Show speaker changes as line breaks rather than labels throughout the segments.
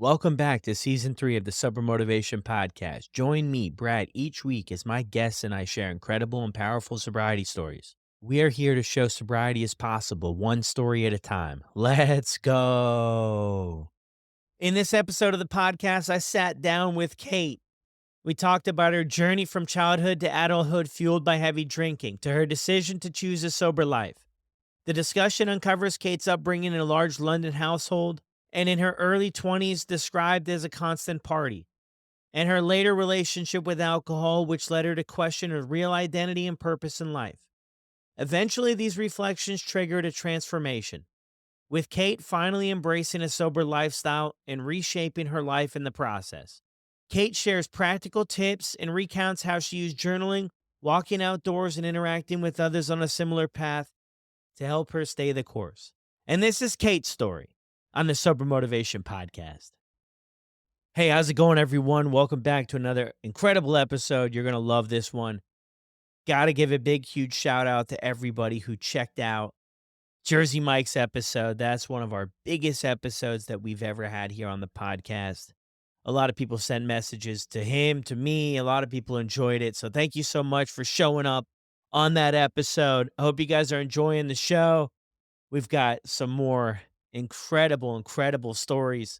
Welcome back to season 3 of the Sober Motivation Podcast. Join me, Brad, each week as my guests and I share incredible and powerful sobriety stories. We are here to show sobriety is possible, one story at a time. Let's go. In this episode of the podcast, I sat down with Kate. We talked about her journey from childhood to adulthood fueled by heavy drinking, to her decision to choose a sober life. The discussion uncovers Kate's upbringing in a large London household and in her early 20s described as a constant party, and her later relationship with alcohol, which led her to question her real identity and purpose in life. Eventually, these reflections triggered a transformation, with Kate finally embracing a sober lifestyle and reshaping her life in the process. Kate shares practical tips and recounts how she used journaling, walking outdoors, and interacting with others on a similar path to help her stay the course. And this is Kate's story on the Sober Motivation Podcast. Hey, how's it going, everyone? Welcome back to another incredible episode. You're going to love this one. Got to give a big, huge shout out to everybody who checked out Jersey Mike's episode. That's one of our biggest episodes that we've ever had here on the podcast. A lot of people sent messages to him, to me. A lot of people enjoyed it. So thank you so much for showing up on that episode. I hope you guys are enjoying the show. We've got some more incredible stories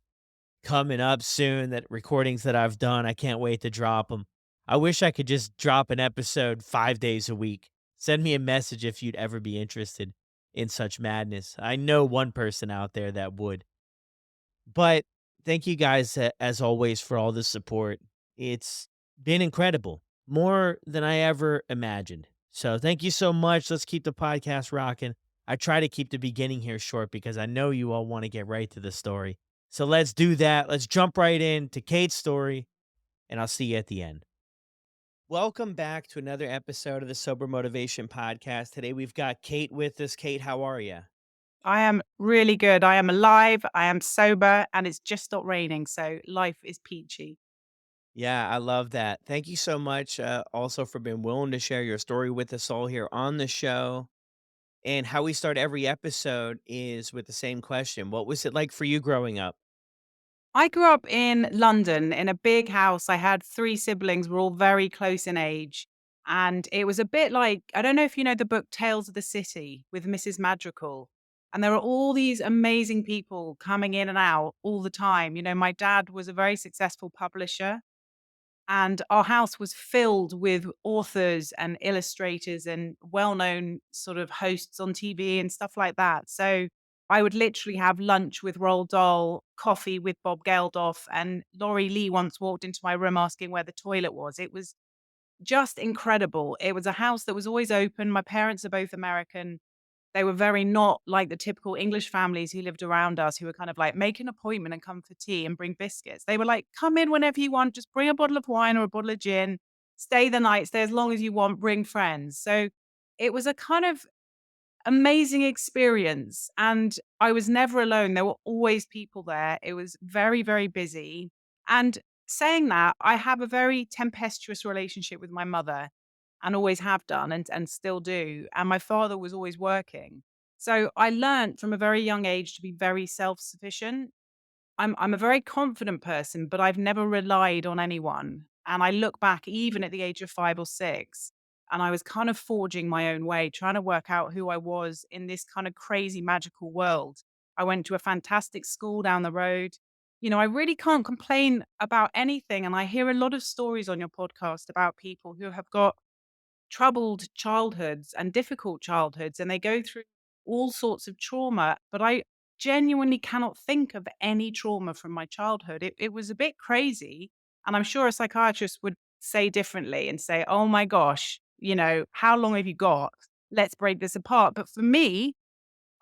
coming up soon, that recordings that I've done. I can't wait to drop them. I wish I could just drop an episode 5 days a week. Send me a message if you'd ever be interested in such madness. I know one person out there that would. But thank you guys, as always, for all the support. It's been incredible, more than I ever imagined. So thank you so much. Let's keep the podcast rocking. I try to keep the beginning here short because I know you all want to get right to the story. So let's do that. Let's jump right in to Kate's story, and I'll see you at the end. Welcome back to another episode of the Sober Motivation Podcast. Today we've got Kate with us. Kate, how are you?
I am really good. I am alive, I am sober, and it's just stopped raining, so life is peachy.
Yeah, I love that. Thank you so much, also for being willing to share your story with us all here on the show. And how we start every episode is with the same question. What was it like for you growing up?
I grew up in London in a big house. I had 3 siblings, we're all very close in age, and it was a bit like I don't know if you know the book Tales of the City with Mrs. Madrigal, and there are all these amazing people coming in and out all the time. You know, my dad was a very successful publisher, and our house was filled with authors and illustrators and well-known sort of hosts on TV and stuff like that. So I would literally have lunch with Roald Dahl, coffee with Bob Geldof, and Laurie Lee once walked into my room asking where the toilet was. It was just incredible. It was a house that was always open. My parents are both American. They were very not like the typical English families who lived around us, who were kind of like, "Make an appointment and come for tea and bring biscuits." They were like, "Come in whenever you want, just bring a bottle of wine or a bottle of gin, stay the night, stay as long as you want, bring friends." So it was a kind of amazing experience, and I was never alone. There were always people there. It was very, very busy. And saying that, I have a very tempestuous relationship with my mother and always have done and still do. And my father was always working. So I learned from a very young age to be very self-sufficient. I'm a very confident person, but I've never relied on anyone. And I look back even at the age of 5 or 6, and I was kind of forging my own way, trying to work out who I was in this kind of crazy magical world. I went to a fantastic school down the road. You know, I really can't complain about anything. And I hear a lot of stories on your podcast about people who have got troubled childhoods and difficult childhoods, and they go through all sorts of trauma. But I genuinely cannot think of any trauma from my childhood. It was a bit crazy. And I'm sure a psychiatrist would say differently and say, oh my gosh, you know, how long have you got? Let's break this apart. But for me,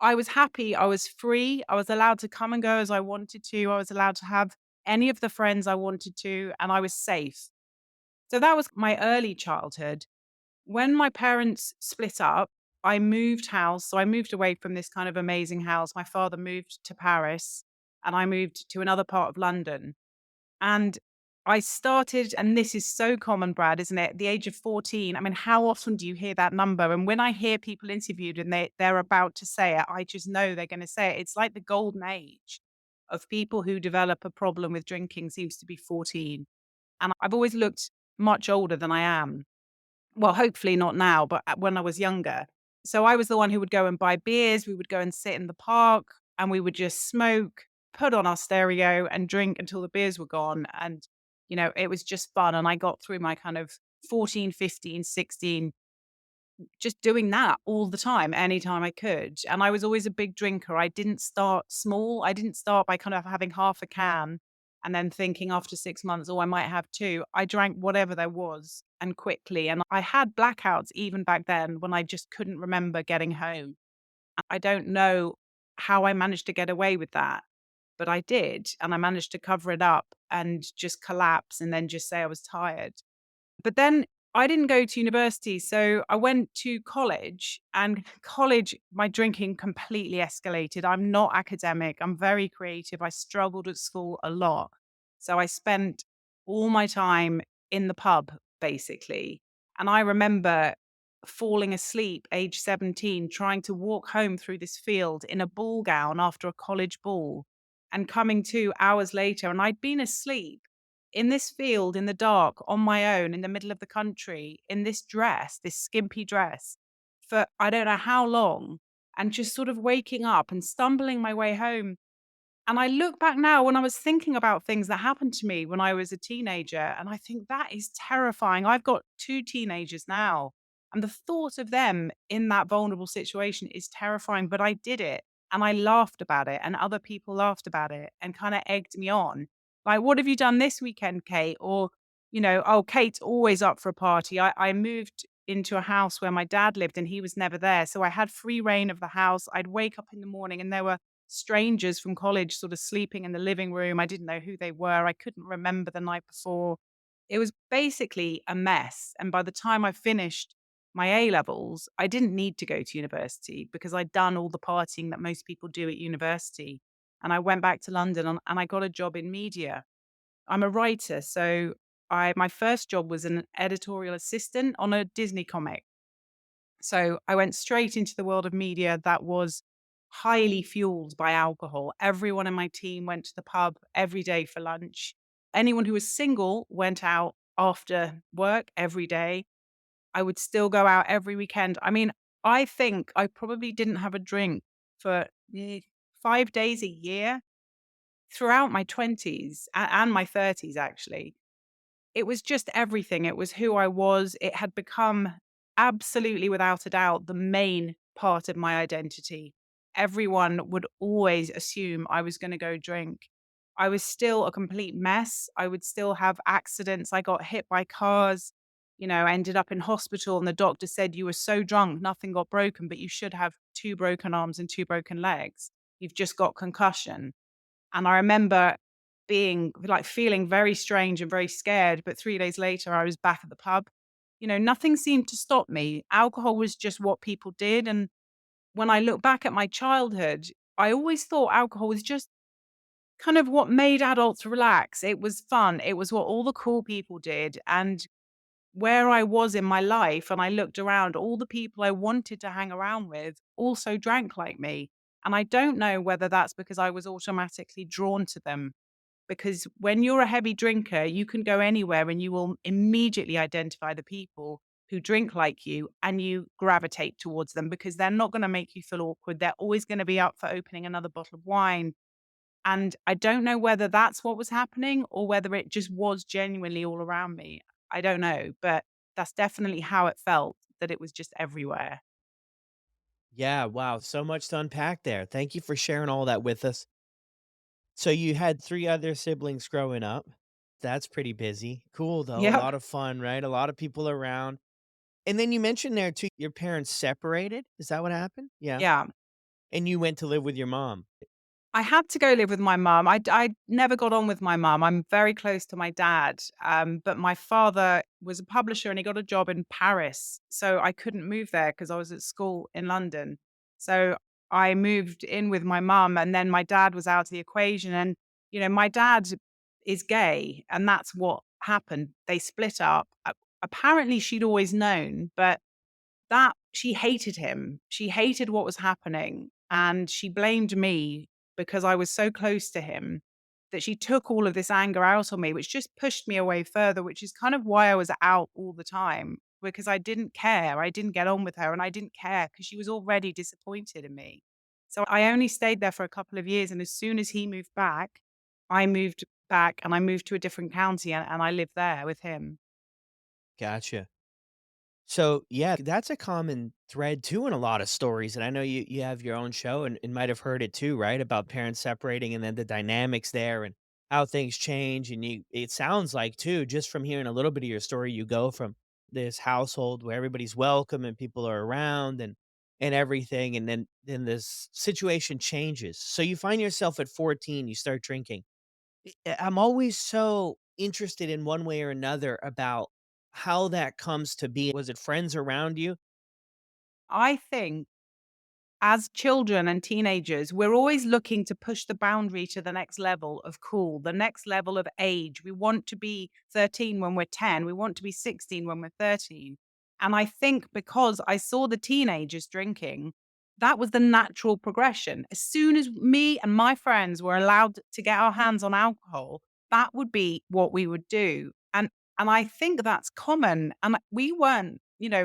I was happy. I was free. I was allowed to come and go as I wanted to. I was allowed to have any of the friends I wanted to, and I was safe. So that was my early childhood. When my parents split up, I moved house. So I moved away from this kind of amazing house. My father moved to Paris and I moved to another part of London. And I started, and this is so common, Brad, isn't it? At the age of 14. I mean, how often do you hear that number? And when I hear people interviewed and they're about to say it, I just know they're going to say it. It's like the golden age. of people who develop a problem with drinking seems to be 14. And I've always looked much older than I am. Well, hopefully not now, but when I was younger. So I was the one who would go and buy beers. We would go and sit in the park and we would just smoke, put on our stereo and drink until the beers were gone. And, it was just fun. And I got through my kind of 14, 15, 16 just doing that all the time, anytime I could. And I was always a big drinker. I didn't start small. I didn't start by kind of having half a can and then thinking after 6 months, oh, I might have two. I drank whatever there was and quickly. And I had blackouts even back then when I just couldn't remember getting home. I don't know how I managed to get away with that, but I did. And I managed to cover it up and just collapse and then just say I was tired. But then I didn't go to university, so I went to college, and college, my drinking completely escalated. I'm not academic, I'm very creative. I struggled at school a lot. So I spent all my time in the pub, basically. And I remember falling asleep age 17, trying to walk home through this field in a ball gown after a college ball and coming to hours later. And I'd been asleep in this field in the dark on my own in the middle of the country in this dress, this skimpy dress for I don't know how long, and just sort of waking up and stumbling my way home. And I look back now when I was thinking about things that happened to me when I was a teenager, and I think that is terrifying. I've got two teenagers now, and the thought of them in that vulnerable situation is terrifying. But I did it, and I laughed about it, and other people laughed about it and kind of egged me on. Like, what have you done this weekend, Kate? Or, oh, Kate's always up for a party. I moved into a house where my dad lived and he was never there. So I had free reign of the house. I'd wake up in the morning and there were strangers from college sort of sleeping in the living room. I didn't know who they were. I couldn't remember the night before. It was basically a mess. And by the time I finished my A levels, I didn't need to go to university because I'd done all the partying that most people do at university. And I went back to London and I got a job in media. I'm a writer. So my first job was an editorial assistant on a Disney comic. So I went straight into the world of media that was highly fueled by alcohol. Everyone in my team went to the pub every day for lunch. Anyone who was single went out after work every day. I would still go out every weekend. I mean, I think I probably didn't have a drink for 5 days a year throughout my 20s and my 30s, actually. It was just everything. It was who I was. It had become absolutely, without a doubt, the main part of my identity. Everyone would always assume I was going to go drink. I was still a complete mess. I would still have accidents. I got hit by cars, ended up in hospital, and the doctor said, "You were so drunk, nothing got broken, but you should have two broken arms and two broken legs. You've just got concussion." And I remember feeling very strange and very scared, but 3 days later, I was back at the pub. Nothing seemed to stop me. Alcohol was just what people did, and when I look back at my childhood, I always thought alcohol was just kind of what made adults relax. It was fun. It was what all the cool people did, and where I was in my life and I looked around, all the people I wanted to hang around with also drank like me. And I don't know whether that's because I was automatically drawn to them. Because when you're a heavy drinker, you can go anywhere and you will immediately identify the people who drink like you and you gravitate towards them because they're not going to make you feel awkward. They're always going to be up for opening another bottle of wine. And I don't know whether that's what was happening or whether it just was genuinely all around me. I don't know, but that's definitely how it felt, that it was just everywhere.
Yeah, wow, so much to unpack there. Thank you for sharing all that with us. So you had 3 other siblings growing up. That's pretty busy. Cool though, a
Yep.
lot of fun, right? A lot of people around. And then you mentioned there too, your parents separated. Is that what happened? Yeah.
Yeah.
And you went to live with your mom.
I had to go live with my mum. I never got on with my mum. I'm very close to my dad, but my father was a publisher and he got a job in Paris, so I couldn't move there because I was at school in London. So I moved in with my mum, and then my dad was out of the equation. And my dad is gay, and that's what happened. They split up. Apparently, she'd always known, but that she hated him. She hated what was happening, and she blamed me because I was so close to him that she took all of this anger out on me, which just pushed me away further, which is kind of why I was out all the time because I didn't care. I didn't get on with her and I didn't care because she was already disappointed in me. So I only stayed there for a couple of years. And as soon as he moved back, I moved back and I moved to a different county and I lived there with him.
Gotcha. So, yeah, that's a common thread too in a lot of stories, and I know you have your own show and might have heard it too, right? About parents separating and then the dynamics there and how things change, and it sounds like too, just from hearing a little bit of your story, you go from this household where everybody's welcome and people are around and everything, and then this situation changes. So you find yourself at 14, you start drinking. I'm always so interested in one way or another about how that comes to be. Was it friends around you?
I think as children and teenagers, we're always looking to push the boundary to the next level of cool, the next level of age. We want to be 13 when we're 10. We want to be 16 when we're 13. And I think because I saw the teenagers drinking, that was the natural progression. As soon as me and my friends were allowed to get our hands on alcohol, that would be what we would do. And I think that's common. And we weren't,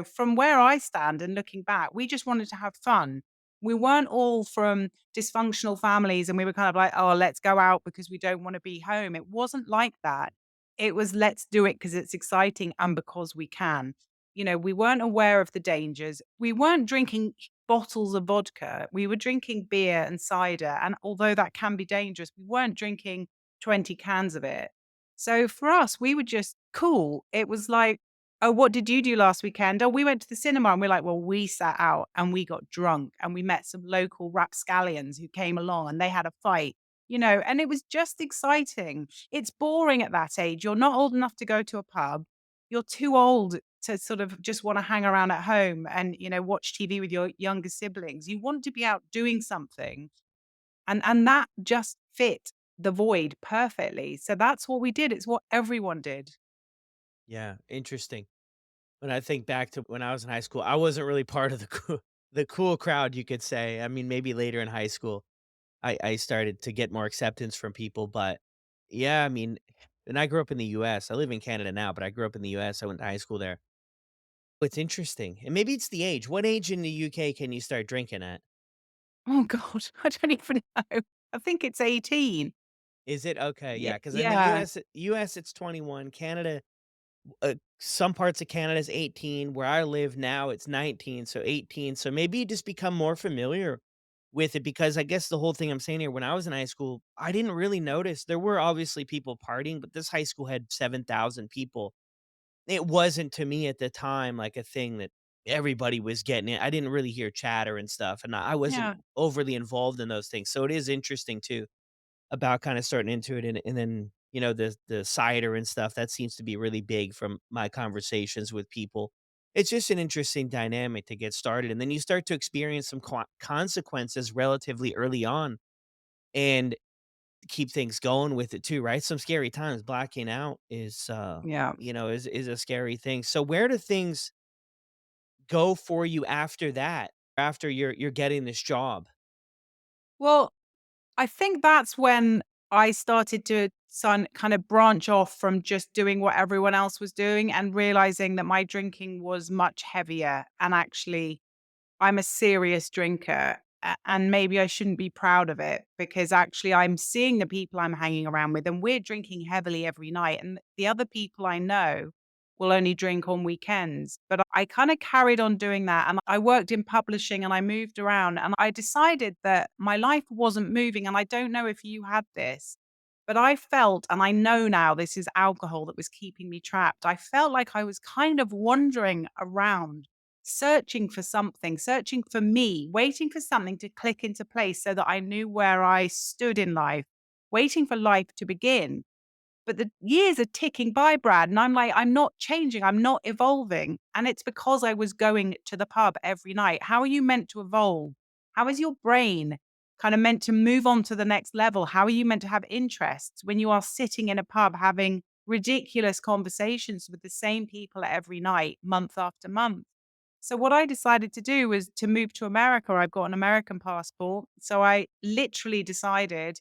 from where I stand and looking back, we just wanted to have fun. We weren't all from dysfunctional families and we were kind of like, "Oh, let's go out because we don't wanna be home." It wasn't like that. It was, "Let's do it because it's exciting and because we can." We weren't aware of the dangers. We weren't drinking bottles of vodka. We were drinking beer and cider, and although that can be dangerous, we weren't drinking 20 cans of it. So for us, we were just cool. It was like, "Oh, what did you do last weekend?" "Oh, we went to the cinema." And we're like, "Well, we sat out and we got drunk and we met some local rapscallions who came along and they had a fight." And it was just exciting. It's boring at that age. You're not old enough to go to a pub. You're too old to sort of just wanna hang around at home and, watch TV with your younger siblings. You want to be out doing something, and that just fit the void perfectly. So that's what we did. It's what everyone did.
Yeah, interesting. When I think back to when I was in high school, I wasn't really part of the cool crowd, you could say. I mean, maybe later in high school, I started to get more acceptance from people, but yeah, I mean, and I grew up in the US. I live in Canada now, but I grew up in the US. I went to high school there. It's interesting, and maybe it's the age. What age in the UK can you start drinking at?
Oh god, I don't even know. I think it's 18.
Is it? Okay,
Yeah,
yeah, because in the
yeah,
US, it's 21. Canada, some parts of Canada is 18. Where I live now, it's 19, so 18. So maybe you just become more familiar with it because I guess the whole thing I'm saying here, when I was in high school, I didn't really notice. There were obviously people partying, but this high school had 7,000 people. It wasn't to me at the time like a thing that everybody was getting it. I didn't really hear chatter and stuff, and I wasn't
yeah,
overly involved in those things. So it is interesting too about kinda starting into it, and then, the cider and stuff, that seems to be really big from my conversations with people. It's just an interesting dynamic to get started, and then you start to experience some consequences relatively early on and keep things going with it too, right? Some scary times, blacking out
yeah.
is a scary thing. So where do things go for you after that? After you're getting this job?
Well, I think that's when I started to kind of branch off from just doing what everyone else was doing and realizing that my drinking was much heavier and actually I'm a serious drinker, and maybe I shouldn't be proud of it because actually I'm seeing the people I'm hanging around with, and we're drinking heavily every night. And the other people I know will only drink on weekends. But I kind of carried on doing that. And I worked in publishing and I moved around, and I decided that my life wasn't moving. And I don't know if you had this, but I felt, and I know now this is alcohol that was keeping me trapped. I felt like I was kind of wandering around searching for something, searching for me, waiting for something to click into place so that I knew where I stood in life, waiting for life to begin. But the years are ticking by, Brad, and I'm like, I'm not changing, I'm not evolving. And it's because I was going to the pub every night. How are you meant to evolve? How is your brain kind of meant to move on to the next level? How are you meant to have interests when you are sitting in a pub having ridiculous conversations with the same people every night, month after month? So what I decided to do was to move to America. I've got an American passport. So I literally decided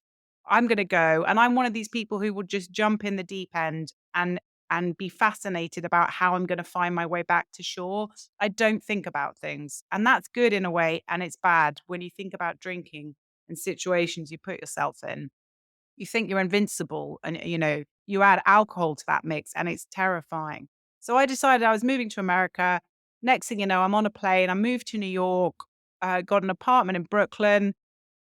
I'm going to go, and I'm one of these people who would just jump in the deep end and be fascinated about how I'm going to find my way back to shore. I don't think about things. And that's good in a way, and it's bad when you think about drinking and situations you put yourself in. You think you're invincible and, you add alcohol to that mix and it's terrifying. So I decided I was moving to America. Next thing you know, I'm on a plane. I moved to New York, got an apartment in Brooklyn,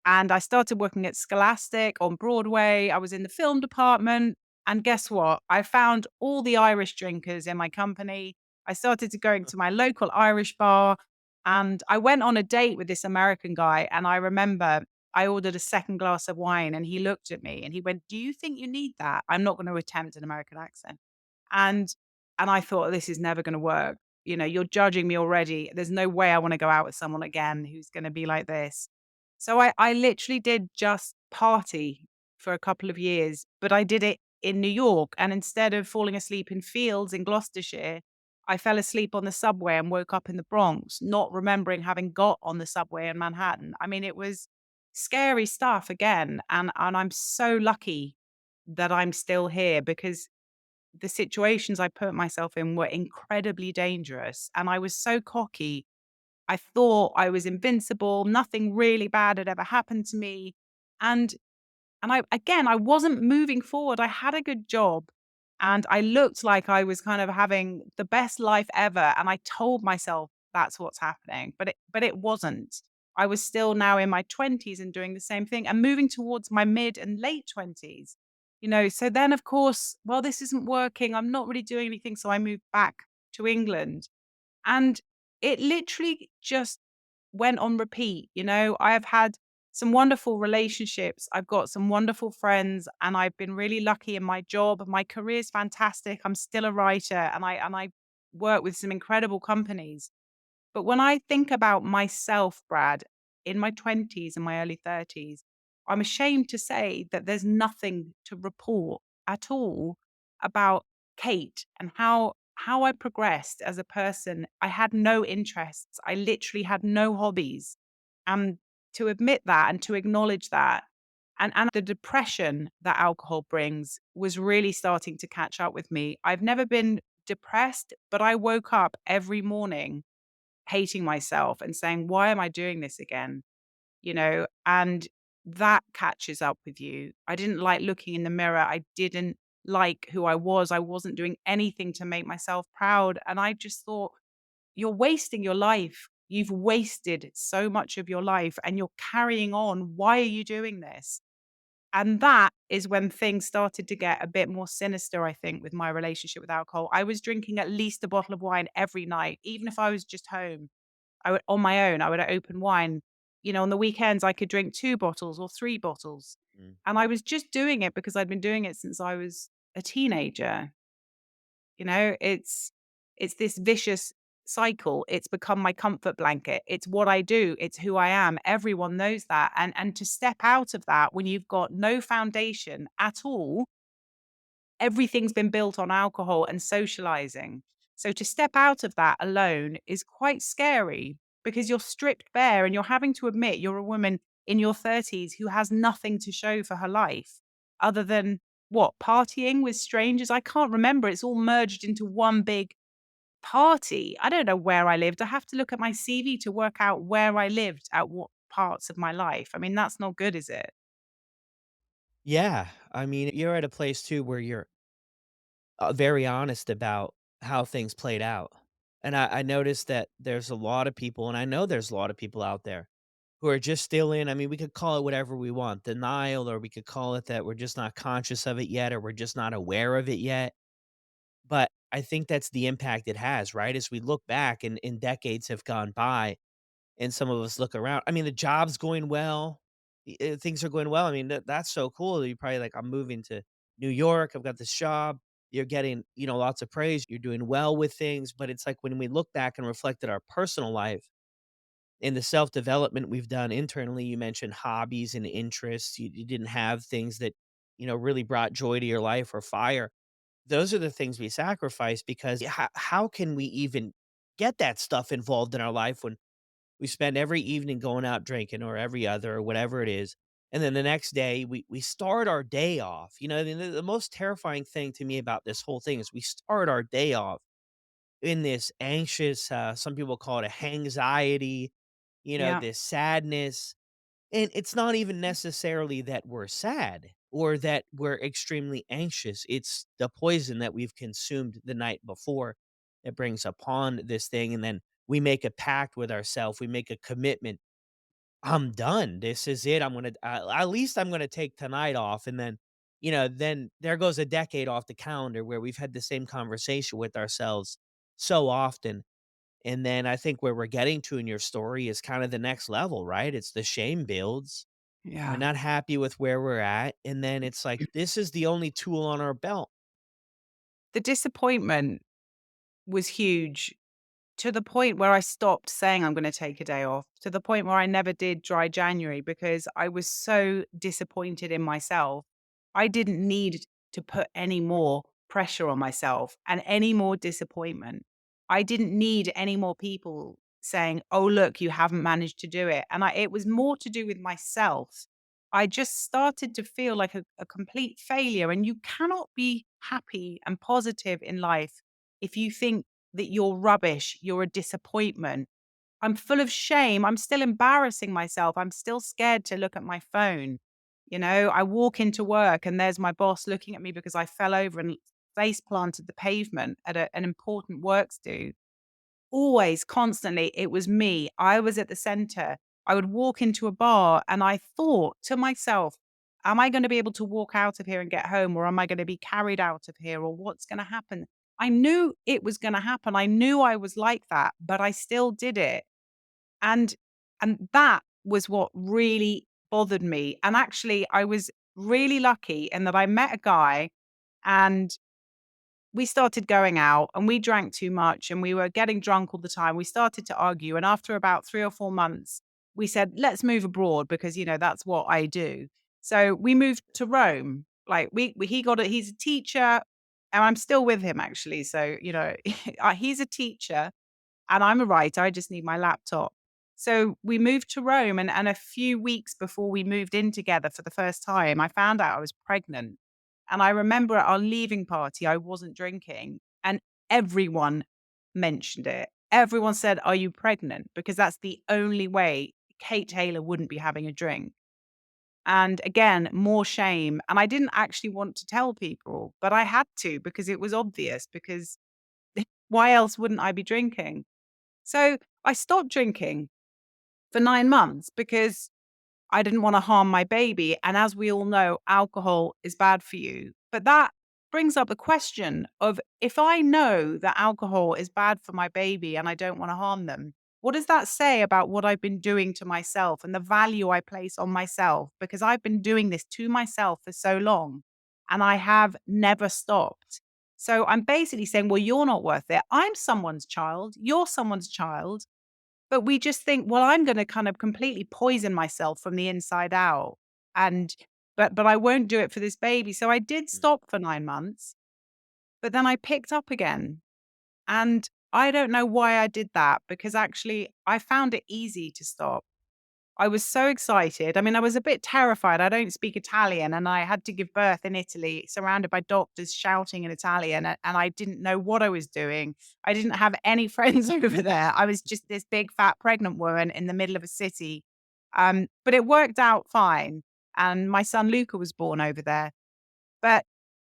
and I started working at Scholastic on Broadway. I was in the film department. And guess what? I found all the Irish drinkers in my company. I started to going to my local Irish bar and I went on a date with this American guy. And I remember I ordered a second glass of wine and he looked at me and he went, "Do you think you need that?" I'm not going to attempt an American accent. And and I thought, "This is never gonna work. You're judging me already. There's no way I wanna go out with someone again who's gonna be like this." So I literally did just party for a couple of years, but I did it in New York, and instead of falling asleep in fields in Gloucestershire, I fell asleep on the subway and woke up in the Bronx, not remembering having got on the subway in Manhattan. I mean, it was scary stuff again, and I'm so lucky that I'm still here because the situations I put myself in were incredibly dangerous, and I was so cocky. I thought I was invincible, nothing really bad had ever happened to me, and I wasn't moving forward. I had a good job, and I looked like I was kind of having the best life ever, and I told myself that's what's happening, but it wasn't. I was still now in my 20s and doing the same thing and moving towards my mid and late 20s. So then of course, well, this isn't working. I'm not really doing anything, so I moved back to England. And it literally just went on repeat. I have had some wonderful relationships. I've got some wonderful friends and I've been really lucky in my job. My career's fantastic. I'm still a writer and I work with some incredible companies. But when I think about myself, Brad, in my 20s and my early 30s, I'm ashamed to say that there's nothing to report at all about Kate and how I progressed as a person. I had no interests. I literally had no hobbies. And to admit that and to acknowledge that and the depression that alcohol brings was really starting to catch up with me. I've never been depressed, but I woke up every morning hating myself and saying, "Why am I doing this again?" And that catches up with you. I didn't like looking in the mirror. I didn't like who I was. I wasn't doing anything to make myself proud. And I just thought, you're wasting your life. You've wasted so much of your life and you're carrying on. Why are you doing this? And that is when things started to get a bit more sinister, I think, with my relationship with alcohol. I was drinking at least a bottle of wine every night, even if I was just home. I would on my own, I would open wine. On the weekends, I could drink 2 bottles or 3 bottles.
Mm.
And I was just doing it because I'd been doing it since I was a teenager. It's this vicious cycle. It's become my comfort blanket. It's what I do. It's who I am. Everyone knows that. And to step out of that when you've got no foundation at all, everything's been built on alcohol and socializing. So to step out of that alone is quite scary because you're stripped bare and you're having to admit you're a woman in your 30s who has nothing to show for her life other than what, partying with strangers? I can't remember. It's all merged into one big party. I don't know where I lived. I have to look at my CV to work out where I lived at what parts of my life. I mean, that's not good, is it?
Yeah, I mean, you're at a place too where you're very honest about how things played out. And I noticed that there's a lot of people, and I know there's a lot of people out there who are just still in. I mean, we could call it whatever we want, denial, or we could call it that we're just not conscious of it yet, or we're just not aware of it yet. But I think that's the impact it has, right? As we look back and decades have gone by, and some of us look around. I mean, the job's going well. Things are going well. I mean, that's so cool. You're probably like, I'm moving to New York. I've got this job. You're getting, lots of praise. You're doing well with things. But it's like when we look back and reflect at our personal life and the self development we've done internally, you mentioned hobbies and interests. You didn't have things that, really brought joy to your life or fire. Those are the things we sacrifice because how can we even get that stuff involved in our life when we spend every evening going out drinking or every other or whatever it is. And then the next day we start our day off. You know, the most terrifying thing to me about this whole thing is we start our day off in this anxious, some people call it a anxiety, you know,
Yeah.
this sadness. And it's not even necessarily that we're sad or that we're extremely anxious. It's the poison that we've consumed the night before that brings upon this thing. And then we make a pact with ourselves. We make a commitment. I'm done. This is it. At least I'm going to take tonight off. And then, then there goes a decade off the calendar where we've had the same conversation with ourselves so often. And then I think where we're getting to in your story is kind of the next level, right? It's the shame builds. We're
Yeah.
not happy with where we're at, and then it's like, this is the only tool on our belt.
The disappointment was huge. To the point where I stopped saying I'm gonna take a day off, to the point where I never did dry January because I was so disappointed in myself. I didn't need to put any more pressure on myself and any more disappointment. I didn't need any more people saying, "Oh, look, you haven't managed to do it." And it was more to do with myself. I just started to feel like a complete failure. And you cannot be happy and positive in life if you think that you're rubbish, you're a disappointment. I'm full of shame. I'm still embarrassing myself. I'm still scared to look at my phone. I walk into work and there's my boss looking at me because I fell over and face planted the pavement at an important works do. Always, constantly, it was me. I was at the center. I would walk into a bar and I thought to myself, am I going to be able to walk out of here and get home, or am I going to be carried out of here, or what's going to happen? I knew it was going to happen. I knew I was like that, but I still did it. And and that was what really bothered me. And actually, I was really lucky in that I met a guy and we started going out and we drank too much and we were getting drunk all the time. We started to argue. And after about 3 or 4 months, we said, let's move abroad because, that's what I do. So we moved to Rome. Like he's a teacher and I'm still with him actually. So, he's a teacher and I'm a writer. I just need my laptop. So we moved to Rome and a few weeks before we moved in together for the first time, I found out I was pregnant. And I remember at our leaving party, I wasn't drinking and everyone mentioned it. Everyone said, "Are you pregnant?" Because that's the only way Kate Taylor wouldn't be having a drink. And again, more shame. And I didn't actually want to tell people, but I had to because it was obvious because why else wouldn't I be drinking? So I stopped drinking for 9 months because I didn't wanna harm my baby, and as we all know, alcohol is bad for you. But that brings up the question of if I know that alcohol is bad for my baby and I don't wanna harm them, what does that say about what I've been doing to myself and the value I place on myself? Because I've been doing this to myself for so long, and I have never stopped. So I'm basically saying, "Well, you're not worth it. I'm someone's child, you're someone's child." But we just think, "Well, I'm gonna kind of completely poison myself from the inside out, and but I won't do it for this baby." So I did
Mm.
stop for 9 months, but then I picked up again, and I don't know why I did that because actually I found it easy to stop. I was so excited. I mean, I was a bit terrified. I don't speak Italian and I had to give birth in Italy, surrounded by doctors shouting in Italian, and I didn't know what I was doing. I didn't have any friends over there. I was just this big fat pregnant woman in the middle of a city. But it worked out fine. And my son Luca was born over there. But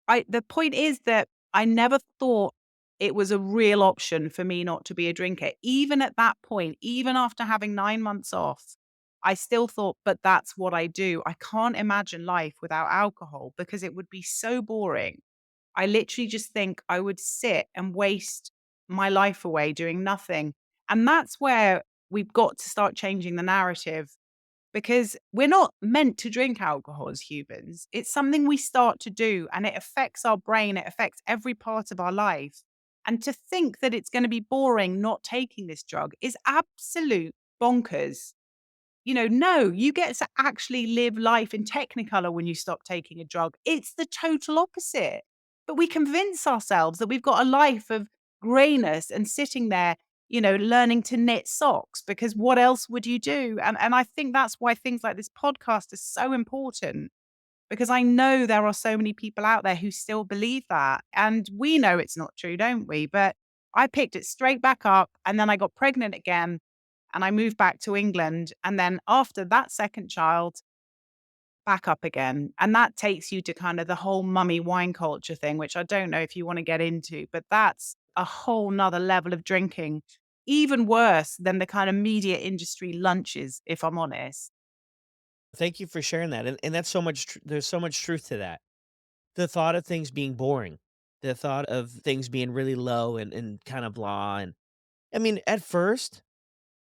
the point is that I never thought it was a real option for me not to be a drinker. Even at that point, even after having 9 months off, I still thought, "But that's what I do. I can't imagine life without alcohol because it would be so boring." I literally just think I would sit and waste my life away doing nothing. And that's where we've got to start changing the narrative because we're not meant to drink alcohol as humans. It's something we start to do and it affects our brain, it affects every part of our life. And to think that it's going to be boring not taking this drug is absolute bonkers. No, you get to actually live life in technicolor when you stop taking a drug. It's the total opposite. But we convince ourselves that we've got a life of grayness and sitting there learning to knit socks because what else would you do? And I think that's why things like this podcast is so important because I know there are so many people out there who still believe that. And we know it's not true, don't we? But I picked it straight back up and then I got pregnant again and I moved back to England. And then after that second child, back up again. And that takes you to kind of the whole mummy wine culture thing, which I don't know if you want to get into, but that's a whole nother level of drinking, even worse than the kind of media industry lunches, if I'm honest.
Thank you for sharing that, and that's so much there's so much truth to that. The thought of things being boring, the thought of things being really low and kinda blah, and I mean, at first,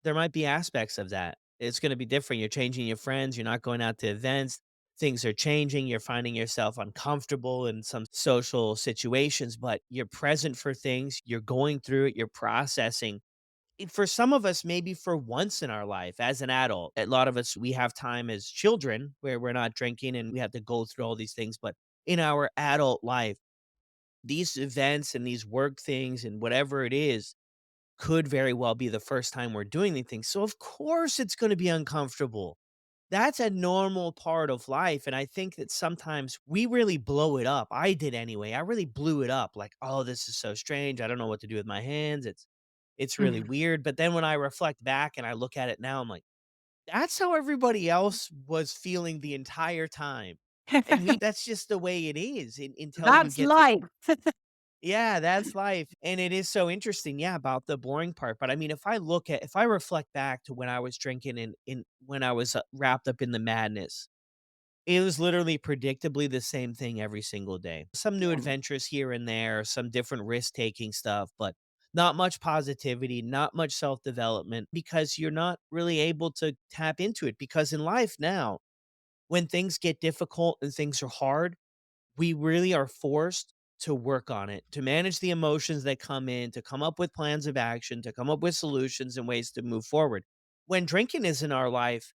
there might be aspects of that. It's gonna be different, you're changing your friends, you're not going out to events, things are changing, you're finding yourself uncomfortable in some social situations, but you're present for things, you're going through it, you're processing. For some of us, maybe for once in our life as an adult, a lot of us, we have time as children where we're not drinking and we have to go through all these things. But in our adult life, these events and these work things and whatever it is could very well be the first time we're doing these things. So, of course, it's going to be uncomfortable. That's a normal part of life. And I think that sometimes we really blow it up. I did anyway. I really blew it up like, oh, this is so strange. I don't know what to do with my hands. It's really
Mhm.
weird, but then when I reflect back and I look at it now, I'm like, "That's how everybody else was feeling the entire time." And we that's just the way it is until you
That's
get to.
life.
Yeah, that's life, and it is so interesting, yeah, about the boring part, but I mean, if I reflect back to when I was drinking and when I was, wrapped up in the madness, it was literally predictably the same thing every single day. Some new
Yeah.
adventures here and there, some different risk-taking stuff, but not much positivity, not much self-development because you're not really able to tap into it because in life now, when things get difficult and things are hard, we really are forced to work on it, to manage the emotions that come in, to come up with plans of action, to come up with solutions and ways to move forward. When drinking is in our life,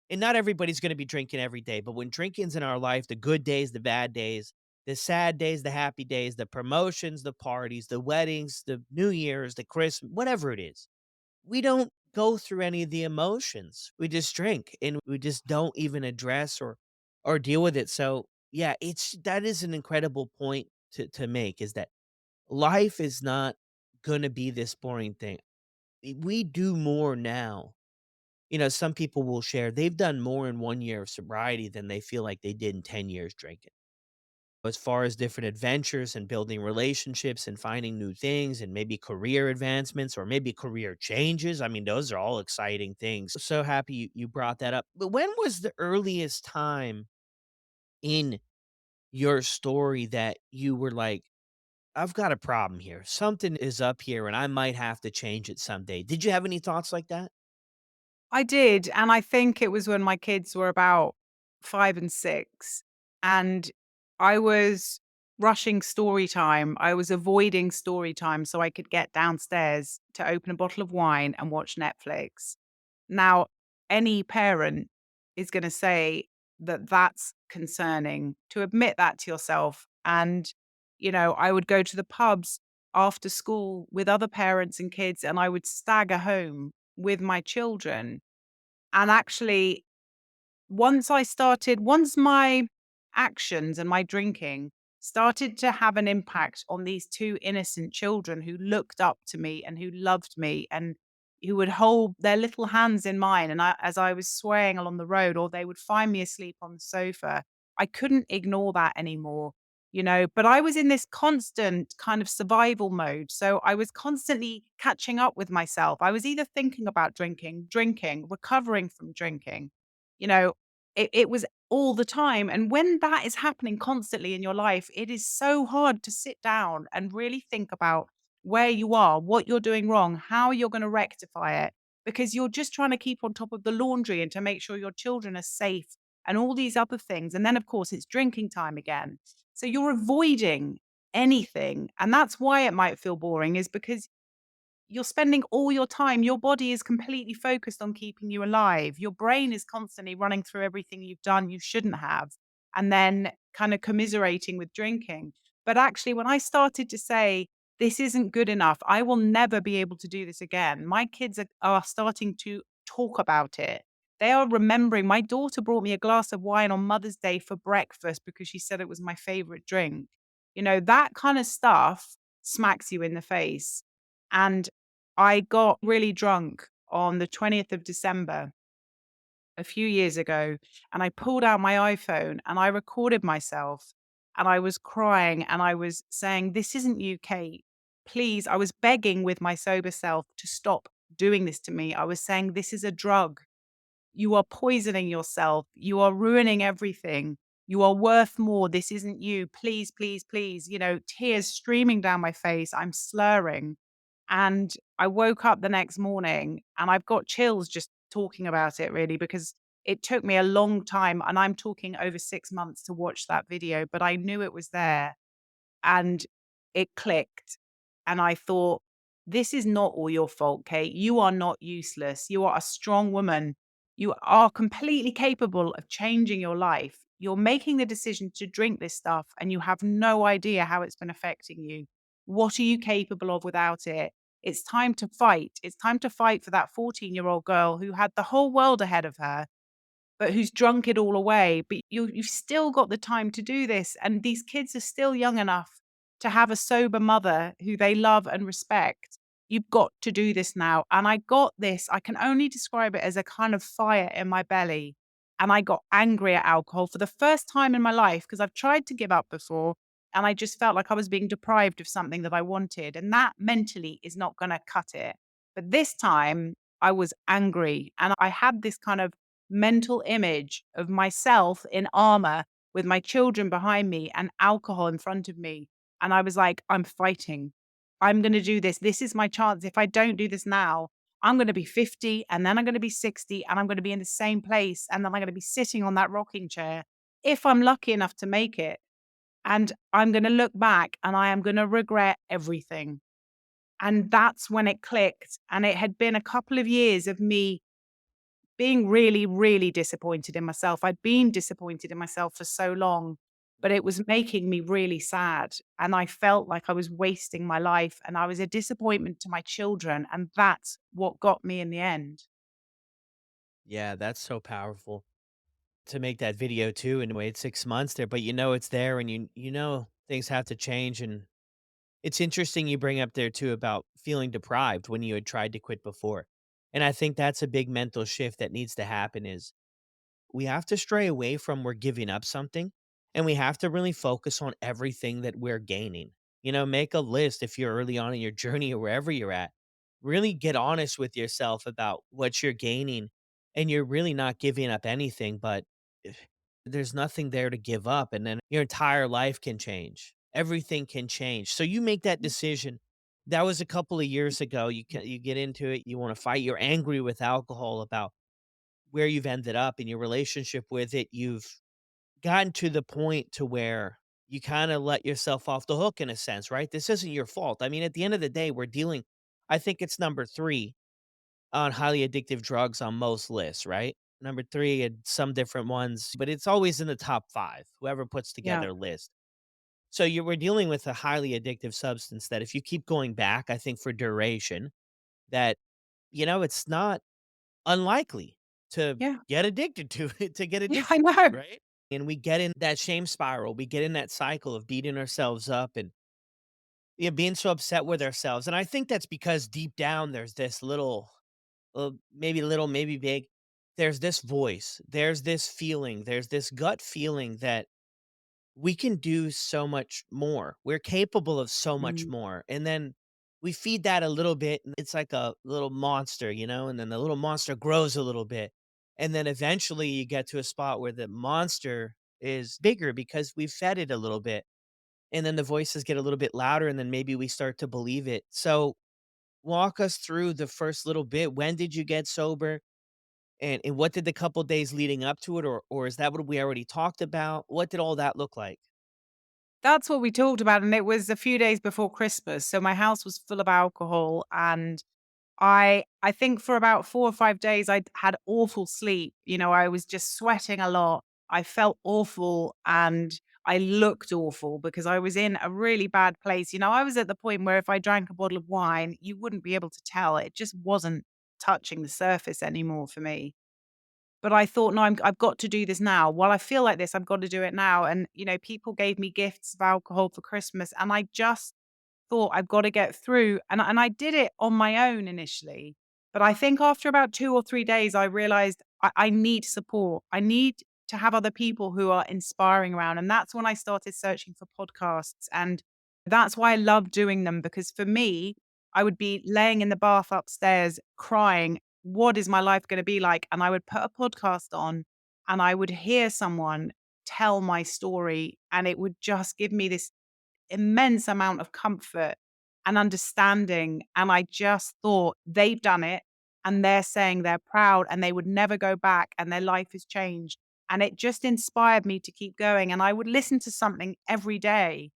and not everybody's gonna be drinking every day, but when drinking's in our life, the good days, the bad days, the sad days, the happy days, the promotions, the parties, the weddings, the New Year's, the Christmas, whatever it is, we don't go through any of the emotions. We just drink and we just don't even address or deal with it. So yeah, it's that is an incredible point to make is that life is not gonna be this boring thing. We do more now. Some people will share they've done more in 1 year of sobriety than they feel like they did in 10 years drinking. As far as different adventures and building relationships and finding new things and maybe career advancements or maybe career changes, I mean, those are all exciting things. So happy you brought that up. But when was the earliest time in your story that you were like, "I've got a problem here. Something is up here and I might have to change it someday." Did you have any thoughts like that?
I did, and I think it was when my kids were about 5 and 6, and I was rushing story time. I was avoiding story time so I could get downstairs to open a bottle of wine and watch Netflix. Now, any parent is gonna say that that's concerning to admit that to yourself, and, I would go to the pubs after school with other parents and kids, and I would stagger home with my children. And actually, once my actions and my drinking started to have an impact on these 2 innocent children who looked up to me and who loved me and who would hold their little hands in mine as I was swaying along the road, or they would find me asleep on the sofa. I couldn't ignore that anymore, but I was in this constant kind of survival mode. So I was constantly catching up with myself. I was either thinking about drinking, recovering from drinking. You know, it was all the time, and when that is happening constantly in your life, it is so hard to sit down and really think about where you are, what you're doing wrong, how you're gonna rectify it, because you're just trying to keep on top of the laundry and to make sure your children are safe and all these other things, and then, of course, it's drinking time again. So you're avoiding anything, and that's why it might feel boring is because you're spending all your time your body is completely focused on keeping you alive. Your brain is constantly running through everything you've done you shouldn't have, and then kind of commiserating with drinking. But actually, when I started to say, this isn't good enough. I will never be able to do this again. My kids are starting to talk about it. They are remembering. My daughter brought me a glass of wine on Mother's Day for breakfast because she said it was my favorite drink. That kind of stuff smacks you in the face. And I got really drunk on the 20th of December a few years ago, and I pulled out my iPhone and I recorded myself, and I was crying and I was saying, "This isn't you, Kate. Please." I was begging with my sober self to stop doing this to me. I was saying, "This is a drug. You are poisoning yourself. You are ruining everything. You are worth more. This isn't you. Please, please, please." Tears streaming down my face. I'm slurring. And I woke up the next morning and I've got chills just talking about it, really, because it took me a long time. And I'm talking over 6 months to watch that video, but I knew it was there and it clicked. And I thought, this is not all your fault, Kate. You are not useless. You are a strong woman. You are completely capable of changing your life. You're making the decision to drink this stuff and you have no idea how it's been affecting you. What are you capable of without it? It's time to fight. It's time to fight for that 14-year-old girl who had the whole world ahead of her but who's drunk it all away. But you've still got the time to do this, and these kids are still young enough to have a sober mother who they love and respect. You've got to do this now. And I got this, I can only describe it as a kind of fire in my belly. And I got angry at alcohol for the first time in my life because I've tried to give up before and I just felt like I was being deprived of something that I wanted. And that mentally is not going to cut it. But this time I was angry and I had this kind of mental image of myself in armor with my children behind me and alcohol in front of me. And I was like, I'm fighting. I'm going to do this. This is my chance. If I don't do this now, I'm going to be 50 and then I'm going to be 60 and I'm going to be in the same place. And then I'm going to be sitting on that rocking chair if I'm lucky enough to make it. And I'm going to look back and I am going to regret everything. And that's when it clicked. And it had been a couple of years of me being really, really disappointed in myself. I'd been disappointed in myself for so long, but it was making me really sad. And I felt like I was wasting my life and I was a disappointment to my children. And that's what got me in the end.
Yeah, that's so powerful to make that video too and wait 6 months there, but you know it's there and you know things have to change. And it's interesting you bring up there too about feeling deprived when you had tried to quit before. And I think that's a big mental shift that needs to happen is we have to stray away from we're giving up something and we have to really focus on everything that we're gaining. Make a list if you're early on in your journey or wherever you're at. Really get honest with yourself about what you're gaining and you're really not giving up anything, but there's nothing there to give up and then your entire life can change. Everything can change. So you make that decision. That was a couple of years ago. You get into it, you want to fight, you're angry with alcohol about where you've ended up in your relationship with it. You've gotten to the point to where you kind of let yourself off the hook in a sense, right? This isn't your fault. I mean, at the end of the day, we're dealing I think it's number 3 on highly addictive drugs on most lists, right? Number 3 and some different ones, but it's always in the top 5, whoever puts
Yeah.
together a list. So you we're dealing with a highly addictive substance that if you keep going back, I think for duration, that it's not unlikely to
Yeah.
get addicted to it, to get
Yeah, I
addicted,
know.
right? And we get in that shame spiral. We get in that cycle of beating ourselves up and being so upset with ourselves. And I think that's because deep down there's this little, maybe big. There's this voice, there's this feeling, there's this gut feeling that we can do so much more. We're capable of so much
Mm.
more. And then we feed that a little bit, and it's like a little monster, and then the little monster grows a little bit. And then eventually you get to a spot where the monster is bigger because we've fed it a little bit. And then the voices get a little bit louder, and then maybe we start to believe it. So walk us through the first little bit. When did you get sober? And what did the couple days leading up to it, or is that what we already talked about? What did all that look like?
That's what we talked about. And it was a few days before Christmas. So my house was full of alcohol and I think for about 4 or 5 days, I'd had awful sleep. I was just sweating a lot. I felt awful, and I looked awful because I was in a really bad place. I was at the point where if I drank a bottle of wine, you wouldn't be able to tell. It just wasn't touching the surface anymore for me. But I thought, "No, I've got to do this now. While I feel like this, I've got to do it now." And, people gave me gifts of alcohol for Christmas, and I just thought, "I've gotta get through." And I did it on my own initially, but I think after about 2 or 3 days, I realized I need support. I need to have other people who are inspiring around, and that's when I started searching for podcasts, and that's why I love doing them because for me, I would be laying in the bath upstairs crying, "What is my life gonna be like?" And I would put a podcast on, and I would hear someone tell my story, and it would just give me this immense amount of comfort and understanding. And I just thought they've done it and they're saying they're proud and they would never go back and their life has changed. And it just inspired me to keep going. And I would listen to something every day.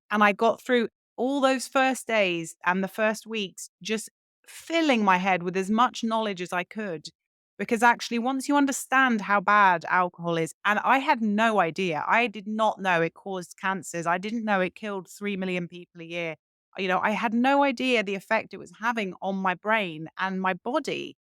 And I got through all those first days and the first weeks just filling my head with as much knowledge as I could. Because actually, once you understand how bad alcohol is, and I had no idea, I did not know it caused cancers. I didn't know it killed 3 million people a year. I had no idea the effect it was having on my brain and my body.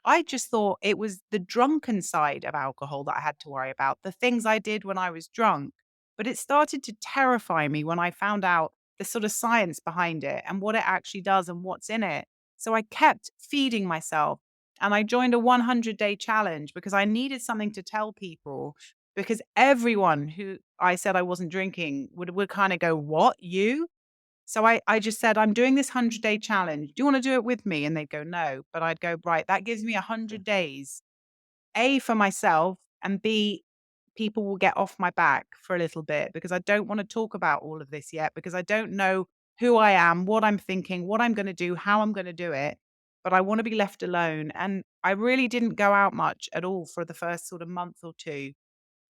I just thought it was the drunken side of alcohol that I had to worry about, the things I did when I was drunk. But it started to terrify me when I found out the sort of science behind it and what it actually does and what's in it. So I kept feeding myself and I joined a 100-day challenge because I needed something to tell people because everyone who I said I wasn't drinking would kind of go, "What? You?" So I just said, "I'm doing this 100-day challenge. Do you wanna do it with me?" And they'd go, "No." But I'd go, "Right, that gives me
Yeah.
100 days, A, for myself, and B, people will get off my back for a little bit because I don't wanna talk about all of this yet because I don't know who I am, what I'm thinking, what I'm gonna do, how I'm gonna do it, but I wanna be left alone." And I really didn't go out much at all for the first sort of month or 2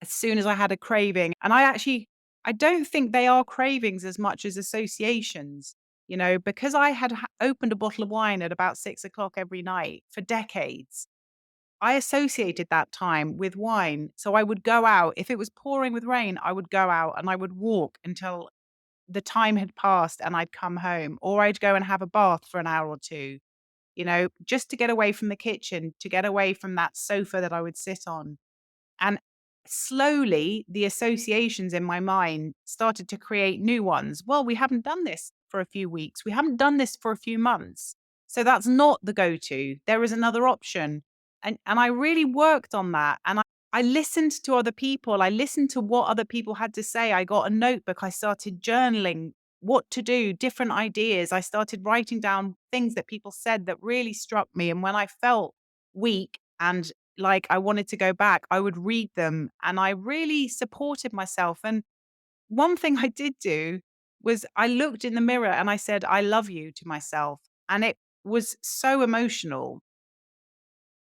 as soon as I had a craving. And I don't think they are cravings as much as associations, because I had opened a bottle of wine at about 6 o'clock every night for decades. I associated that time with wine. So I would go out. If it was pouring with rain, I would go out and I would walk until the time had passed and I'd come home, or I'd go and have a bath for an hour or two, just to get away from the kitchen, to get away from that sofa that I would sit on. And slowly, the associations in my mind started to create new ones. Well, we haven't done this for a few weeks. We haven't done this for a few months. So that's not the go to. There is another option. And I really worked on that. And I listened to other people. I listened to what other people had to say. I got a notebook. I started journaling what to do, different ideas. I started writing down things that people said that really struck me. And when I felt weak and like I wanted to go back, I would read them and I really supported myself. And one thing I did do was I looked in the mirror and I said, "I love you" to myself. And it was so emotional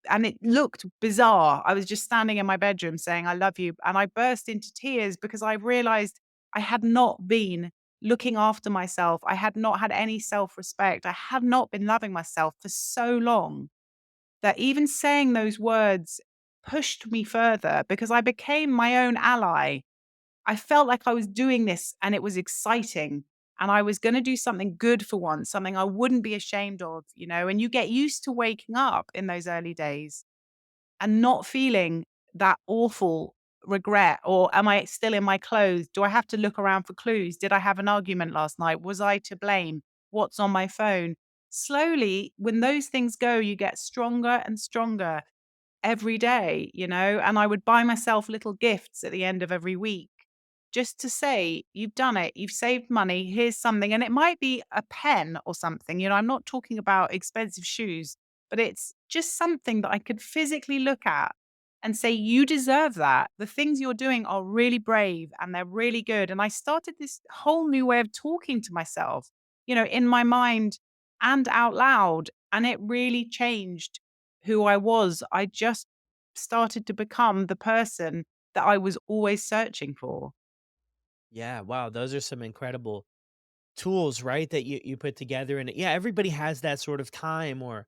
and it looked bizarre. I was just standing in my bedroom saying, "I love you." And I burst into tears because I realized I had not been looking after myself. I had not had any self respect. I had not been loving myself for so long that even saying those words pushed me further because I became my own ally. I felt like I was doing this and it was exciting. And I was going to do something good for once, something I wouldn't be ashamed of, and you get used to waking up in those early days and not feeling that awful regret or am I still in my clothes? Do I have to look around for clues? Did I have an argument last night? Was I to blame? What's on my phone? Slowly, when those things go, you get stronger and stronger every day, and I would buy myself little gifts at the end of every week just to say, "You've done it. You've saved money. Here's something." And it might be a pen or something. I'm not talking about expensive shoes, but it's just something that I could physically look at and say, "You deserve that. The things you're doing are really brave and they're really good." And I started this whole new way of talking to myself, in my mind and out loud. And it really changed who I was. I just started to become the person that I was always searching for.
Yeah, wow, those are some incredible tools, right, that you put together, and yeah, everybody has that sort of time or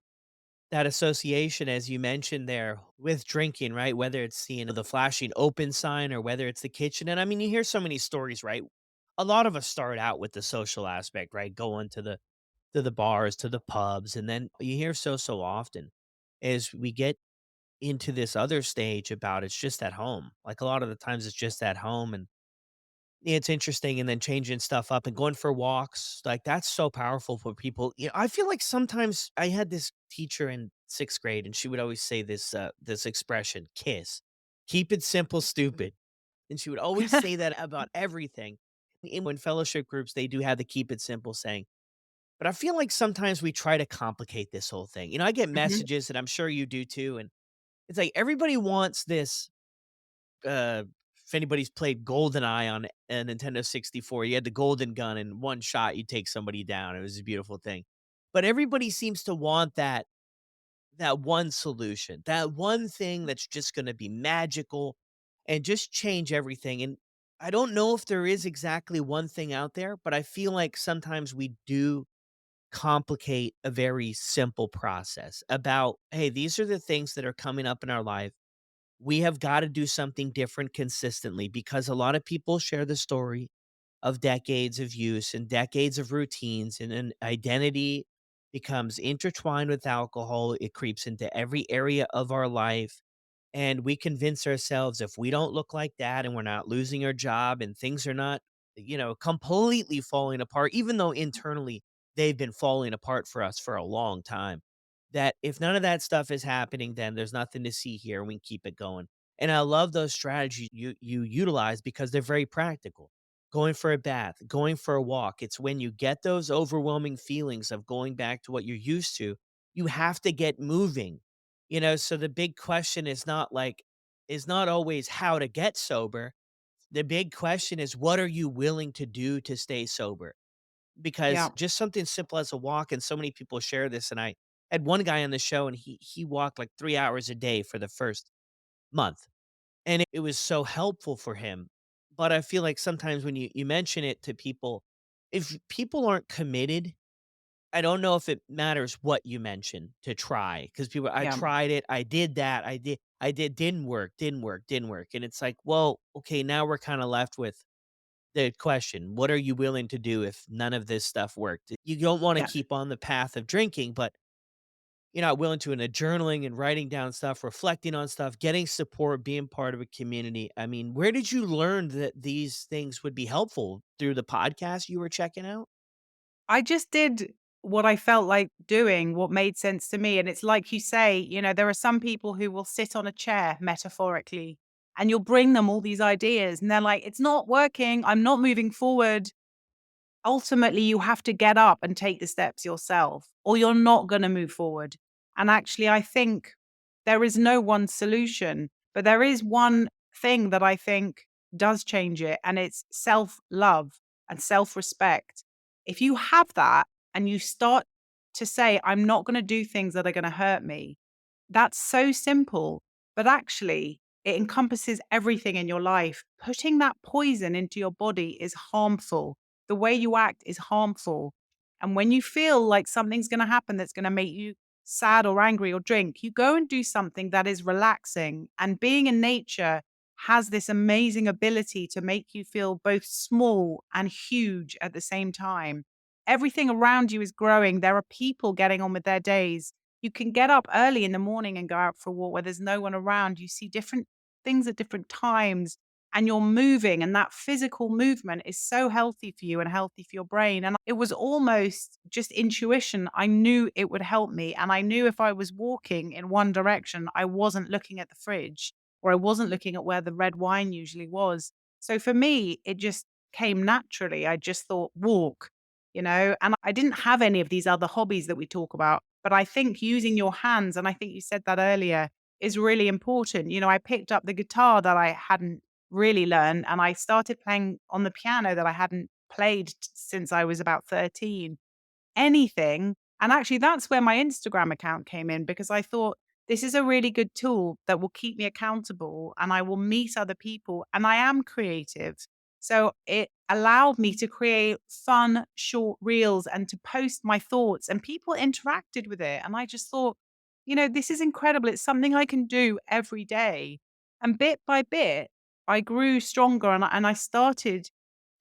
that association, as you mentioned there, with drinking, right? Whether it's seeing the flashing open sign or whether it's the kitchen. And I mean, you hear so many stories, right? A lot of us start out with the social aspect, right? Going to the bars, to the pubs, and then you hear so often is we get into this other stage about it's just at home. Like a lot of the times it's just at home and yeah, it's interesting, and then changing stuff up and going for walks, like, that's so powerful for people. I feel like sometimes I had this teacher in 6th grade, and she would always say this expression, "KISS." Keep it simple, stupid, and she would always say that about everything. In fellowship groups, they do have the keep it simple saying, but I feel like sometimes we try to complicate this whole thing. I get
Mhm.
messages, and I'm sure you do too, and it's like everybody wants this uh, if anybody's played GoldenEye on a Nintendo 64, you had the golden gun, and one shot, you take somebody down. It was a beautiful thing. But everybody seems to want that one solution, that one thing that's just gonna be magical and just change everything, and I don't know if there is exactly one thing out there, but I feel like sometimes we do complicate a very simple process about, "Hey, these are the things that are coming up in our life. We have gotta do something different consistently," because a lot of people share the story of decades of use and decades of routines, and then identity becomes intertwined with alcohol. It creeps into every area of our life, and we convince ourselves if we don't look like that and we're not losing our job and things are not, completely falling apart, even though internally they've been falling apart for us for a long time, that if none of that stuff is happening, then there's nothing to see here. We can keep it going. And I love those strategies you utilize because they're very practical. Going for a bath, going for a walk. It's when you get those overwhelming feelings of going back to what you're used to, you have to get moving. So the big question is not always how to get sober. The big question is what are you willing to do to stay sober? Because
Yeah.
just something simple as a walk, and so many people share this, and I had one guy on the show, and he walked like 3 hours a day for the first month, and it was so helpful for him. But I feel like sometimes when you mention it to people, if people aren't committed, I don't know if it matters what you mention to try, because people, "I
Yeah.
tried it, I did that, didn't work," and it's like, well, okay, now we're kinda left with the question, what are you willing to do if none of this stuff worked? You don't wanna
Yeah.
keep on the path of drinking, but you're not willing to, in a journaling and writing down stuff, reflecting on stuff, getting support, being part of a community. I mean, where did you learn that these things would be helpful? Through the podcast you were checking out?
I just did what I felt like doing, what made sense to me. And it's like you say, there are some people who will sit on a chair metaphorically and you'll bring them all these ideas and they're like, it's not working. I'm not moving forward. Ultimately, you have to get up and take the steps yourself, or you're not going to move forward. And actually, I think there is no one solution, but there is one thing that I think does change it, and it's self love and self respect. If you have that and you start to say, I'm not going to do things that are going to hurt me, that's so simple, but actually, it encompasses everything in your life. Putting that poison into your body is harmful. The way you act is harmful. And when you feel like something's going to happen that's going to make you sad or angry or drink, you go and do something that is relaxing. And being in nature has this amazing ability to make you feel both small and huge at the same time. Everything around you is growing. There are people getting on with their days. You can get up early in the morning and go out for a walk where there's no one around. You see different things at different times and you're moving, and that physical movement is so healthy for you and healthy for your brain. And it was almost just intuition. I knew it would help me. And I knew if I was walking in one direction, I wasn't looking at the fridge or I wasn't looking at where the red wine usually was. So for me, it just came naturally. I just thought, walk, and I didn't have any of these other hobbies that we talk about. But I think using your hands, and I think you said that earlier, is really important. I picked up the guitar that I hadn't really learned, and I started playing on the piano that I hadn't played since I was about 13. Anything. And actually, that's where my Instagram account came in because I thought this is a really good tool that will keep me accountable and I will meet other people and I am creative. So it allowed me to create fun, short reels and to post my thoughts, and people interacted with it. And I just thought, this is incredible. It's something I can do every day. And bit by bit, I grew stronger and I started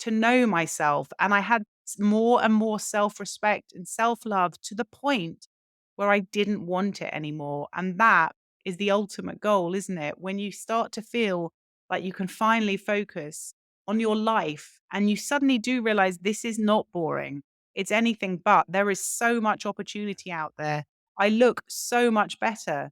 to know myself. And I had more and more self respect and self love to the point where I didn't want it anymore. And that is the ultimate goal, isn't it? When you start to feel like you can finally focus on your life and you suddenly do realize this is not boring. It's anything but. There is so much opportunity out there. I look so much better.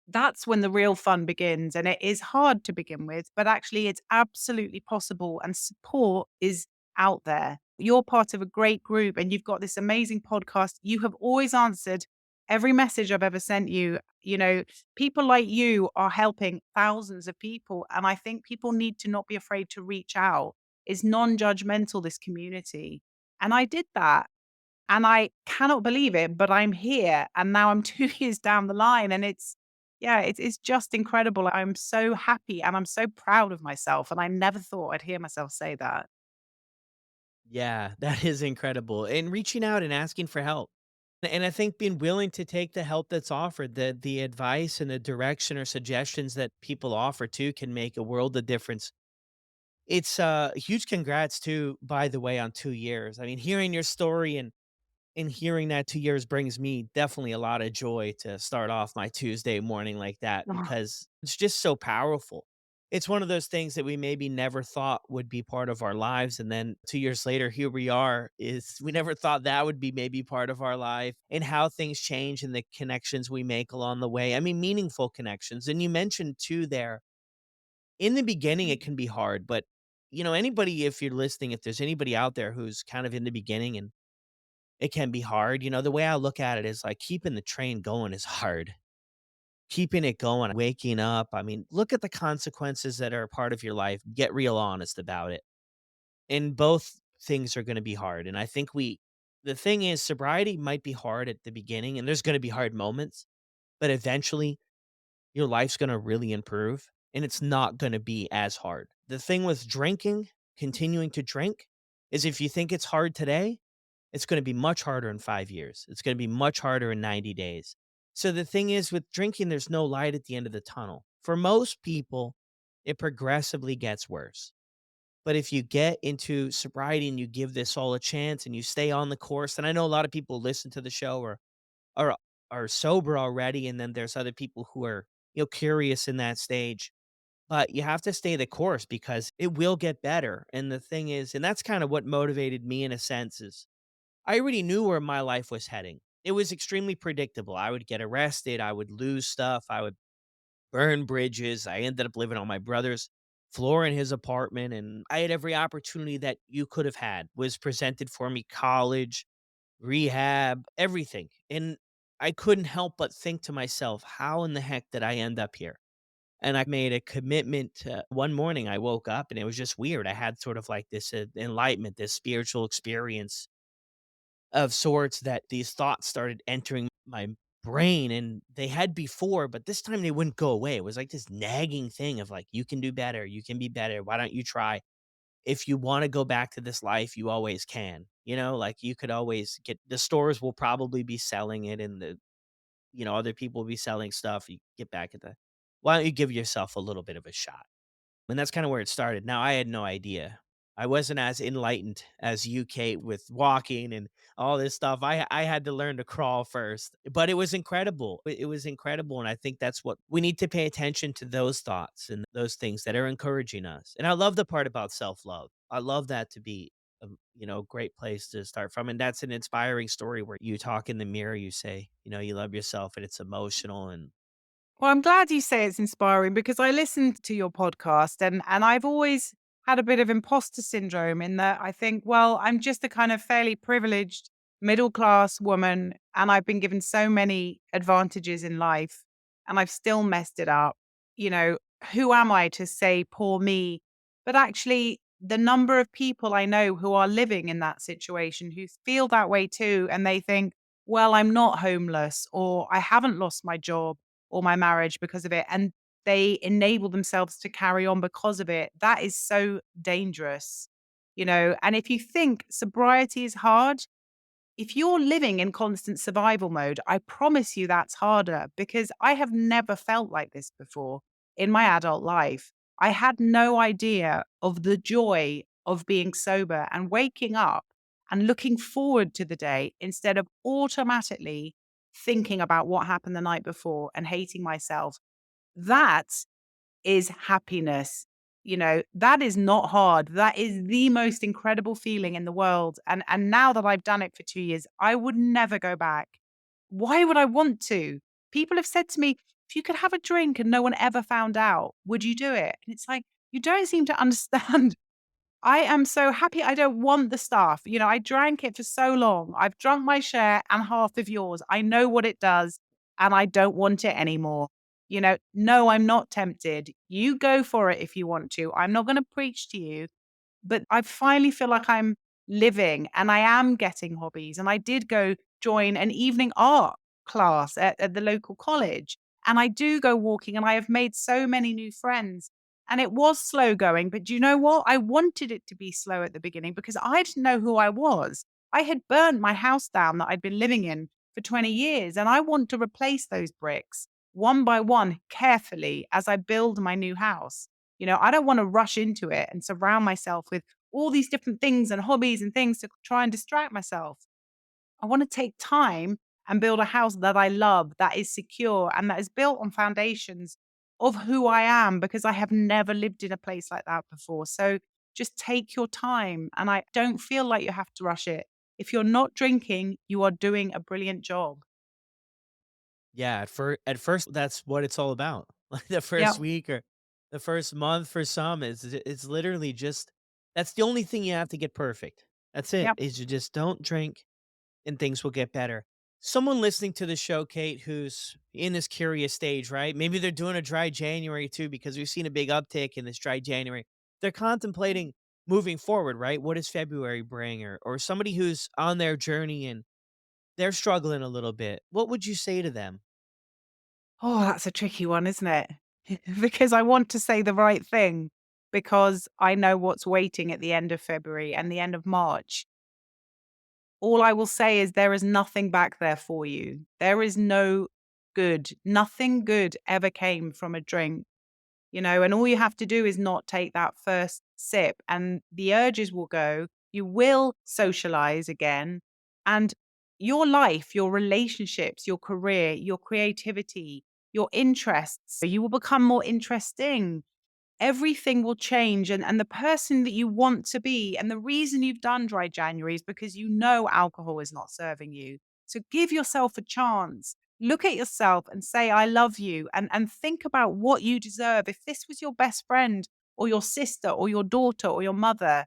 That's when the real fun begins. And it is hard to begin with, but actually, it's absolutely possible. And support is out there. You're part of a great group and you've got this amazing podcast. You have always answered every message I've ever sent you. People like you are helping thousands of people. And I think people need to not be afraid to reach out. It's non judgmental, this community. And I did that. And I cannot believe it, but I'm here and now I'm 2 years down the line and it's just incredible. I'm so happy and I'm so proud of myself, and I never thought I'd hear myself say that.
Yeah, that is incredible. And reaching out and asking for help. And I think being willing to take the help that's offered, the advice and the direction or suggestions that people offer too can make a world of difference. It's huge congrats too, by the way, on 2 years. I mean, hearing your story and hearing that 2 years brings me definitely a lot of joy to start off my Tuesday morning like that because it's just so powerful. It's one of those things that we maybe never thought would be part of our lives, and then 2 years later, here we are, is we never thought that would be maybe part of our life and how things change and the connections we make along the way. I mean, meaningful connections, and you mentioned too there, in the beginning, it can be hard, but, anybody if you're listening, if there's anybody out there who's kind of in the beginning and it can be hard. The way I look at it is like keeping the train going is hard. Keeping it going, waking up. I mean, look at the consequences that are a part of your life. Get real honest about it. And both things are going to be hard. And I think the thing is, sobriety might be hard at the beginning, and there's going to be hard moments, but eventually your life's going to really improve and it's not going to be as hard. The thing with drinking, continuing to drink, is if you think it's hard today, it's gonna be much harder in 5 years. It's gonna be much harder in 90 days. So the thing is with drinking, there's no light at the end of the tunnel. For most people, it progressively gets worse. But if you get into sobriety and you give this all a chance and you stay on the course, and I know a lot of people listen to the show or are are sober already, and then there's other people who are, curious in that stage. But you have to stay the course because it will get better. And the thing is, and that's kind of what motivated me in a sense is I already knew where my life was heading. It was extremely predictable. I would get arrested, I would lose stuff, I would burn bridges. I ended up living on my brother's floor in his apartment, and I had every opportunity that you could have had was presented for me, college, rehab, everything. And I couldn't help but think to myself, how in the heck did I end up here? And I made a commitment to one morning I woke up and it was just weird. I had sort of like this enlightenment, this spiritual experience of sorts that these thoughts started entering my brain, and they had before, but this time they wouldn't go away. It was like this nagging thing of like, you can do better. You can be better. Why don't you try? If you want to go back to this life, you always can. Like you could always get the stores will probably be selling it and other people will be selling stuff. You get back at the why don't you give yourself a little bit of a shot? And that's kinda where it started. Now, I had no idea. I wasn't as enlightened as you, Kate, with walking and all this stuff. I had to learn to crawl first, but it was incredible. It was incredible, and I think that's what we need to pay attention to those thoughts and those things that are encouraging us. And I love the part about self-love. I love that to be a great place to start from, and that's an inspiring story where you talk in the mirror, you say, you love yourself, and it's emotional and
Well, I'm glad you say it's inspiring because I listened to your podcast and I've always had a bit of imposter syndrome in that I think, well, I'm just a kind of fairly privileged middle class woman and I've been given so many advantages in life and I've still messed it up. You know, who am I to say poor me? But actually, the number of people I know who are living in that situation who feel that way too, and they think, well, I'm not homeless or I haven't lost my job or my marriage because of it, and they enable themselves to carry on because of it. That is so dangerous, and if you think sobriety is hard, If you're living in constant survival mode, I promise you that's harder because I have never felt like this before in my adult life. I had no idea of the joy of being sober and waking up and looking forward to the day instead of automatically thinking about what happened the night before and hating myself. That is happiness. That is not hard. That is the most incredible feeling in the world. And now that I've done it for 2 years, I would never go back. Why would I want to? People have said to me, if you could have a drink and no one ever found out, would you do it? And it's like, you don't seem to understand. I am so happy I don't want the stuff. I drank it for so long. I've drunk my share and half of yours. I know what it does and I don't want it anymore. No, I'm not tempted. You go for it if you want to. I'm not going to preach to you, but I finally feel like I'm living and I am getting hobbies. And I did go join an evening art class at the local college. And I do go walking and I have made so many new friends. And it was slow going, but do you know what? I wanted it to be slow at the beginning because I didn't know who I was. I had burnt my house down that I'd been living in for 20 years, and I want to replace those bricks one by one carefully as I build my new house. I don't want to rush into it and surround myself with all these different things and hobbies and things to try and distract myself. I want to take time and build a house that I love, that is secure, and that is built on foundations of who I am because I have never lived in a place like that before. So just take your time. And I don't feel like you have to rush it. If you're not drinking, you are doing a brilliant job.
Yeah, at first, that's what it's all about. Like, the first
Yeah.
week or the first month for some is it's literally just that's the only thing you have to get perfect. That's it,
Yep.
is you just don't drink and things will get better. Someone listening to the show, Kate, who's in this curious stage, right? Maybe they're doing a dry January too, because we've seen a big uptick in this dry January. They're contemplating moving forward, right? What does February bring? Or somebody who's on their journey and they're struggling a little bit. What would you say to them?
Oh, that's a tricky one, isn't it? Because I want to say the right thing because I know what's waiting at the end of February and the end of March. All I will say is there is nothing back there for you. There is no good. Nothing good ever came from a drink, and all you have to do is not take that first sip and the urges will go. You will socialize again and your life, your relationships, your career, your creativity, your interests, you will become more interesting. Everything will change and the person that you want to be and the reason you've done dry January is because you know alcohol is not serving you. So give yourself a chance. Look at yourself and say I love you and think about what you deserve. If this was your best friend or your sister or your daughter or your mother,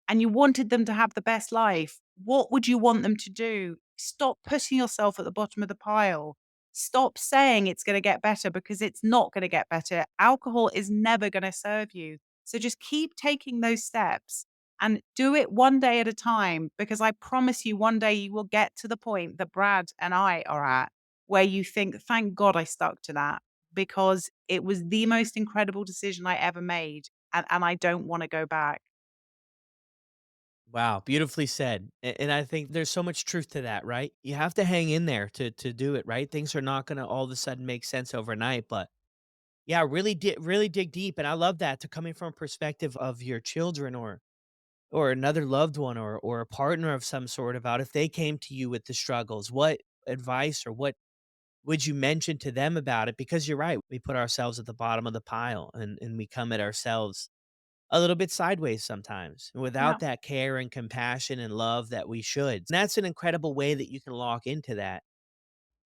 and you wanted them to have the best life, what would you want them to do? Stop putting yourself at the bottom of the pile. Stop saying it's going to get better because it's not going to get better. Alcohol is never going to serve you. So just keep taking those steps and do it one day at a time because I promise you one day you will get to the point that Brad and I are at where you think, thank God I stuck to that because it was the most incredible decision I ever made. And I don't want to go back.
Wow, beautifully said. And I think there's so much truth to that, right? You have to hang in there to do it, right? Things are not going to all of a sudden make sense overnight, but yeah, really dig deep, and I love that to coming from a perspective of your children or another loved one or a partner of some sort about if they came to you with the struggles, what advice or what would you mention to them about it? Because you're right, we put ourselves at the bottom of the pile and we come at ourselves a little bit sideways sometimes
Yeah.
without that care and compassion and love that we should. And that's an incredible way that you can lock into that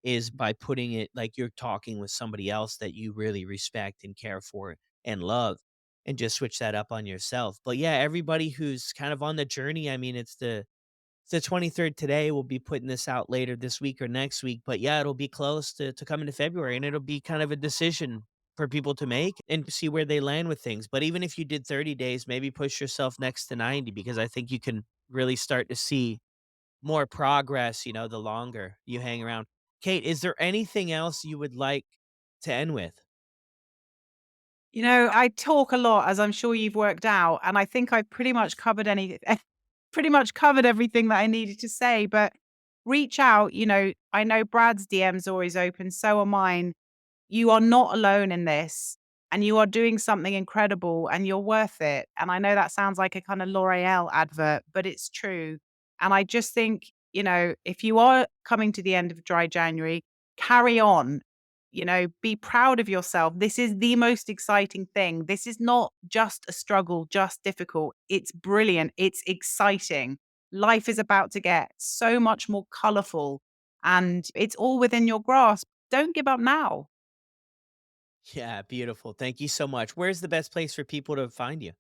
is by putting it like you're talking with somebody else that you really respect and care for and love and just switch that up on yourself. But yeah, everybody who's kind of on the journey, I mean, it's the 23rd today. We'll be putting this out later this week or next week. But yeah, it'll be close to coming to February and it'll be kind of a decision for people to make and see where they land with things. But even if you did 30 days, maybe push yourself next to 90 because I think you can really start to see more progress, the longer you hang around. Kate, is there anything else you would like to end with?
I talk a lot, as I'm sure you've worked out, and I think I've pretty much covered everything that I needed to say. But reach out. I know Brad's DM's always open, so are mine. You are not alone in this, and you are doing something incredible, and you're worth it. And I know that sounds like a kind of L'Oreal advert, but it's true. And I just think, if you are coming to the end of dry January, carry on. Be proud of yourself. This is the most exciting thing. This is not just a struggle, just difficult. It's brilliant. It's exciting. Life is about to get so much more colorful, and it's all within your grasp. Don't give up now.
Yeah, beautiful. Thank you so much. Where's the best place for people to find you?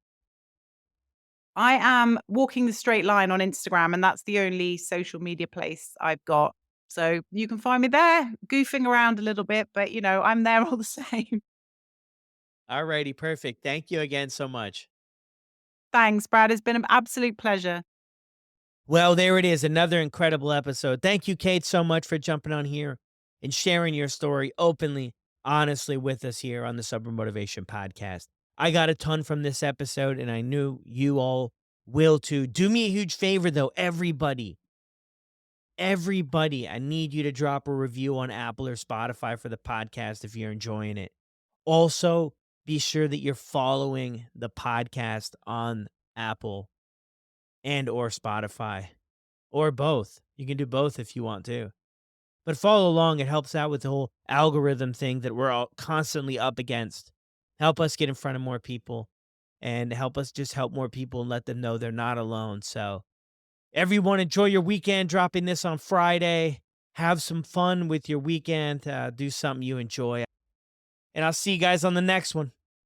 I am walking the straight line on Instagram, and that's the only social media place I've got. So you can find me there, goofing around a little bit, but I'm there all the same.
Alrighty, perfect. Thank you again so much.
Thanks, Brad. It's been an absolute pleasure.
Well, there it is, another incredible episode. Thank you, Kate, so much for jumping on here and sharing your story openly, honestly with us here on the Sober Motivation Podcast. I got a ton from this episode, and I knew you all will too. Do me a huge favor, though, everybody. Everybody, I need you to drop a review on Apple or Spotify for the podcast if you're enjoying it. Also, be sure that you're following the podcast on Apple and or Spotify or both. You can do both if you want to. But follow along. It helps out with the whole algorithm thing that we're all constantly up against. Help us get in front of more people and help us just help more people and let them know they're not alone. So, everyone, enjoy your weekend. Dropping this on Friday. Have some fun with your weekend. Do something you enjoy. And I'll see you guys on the next one.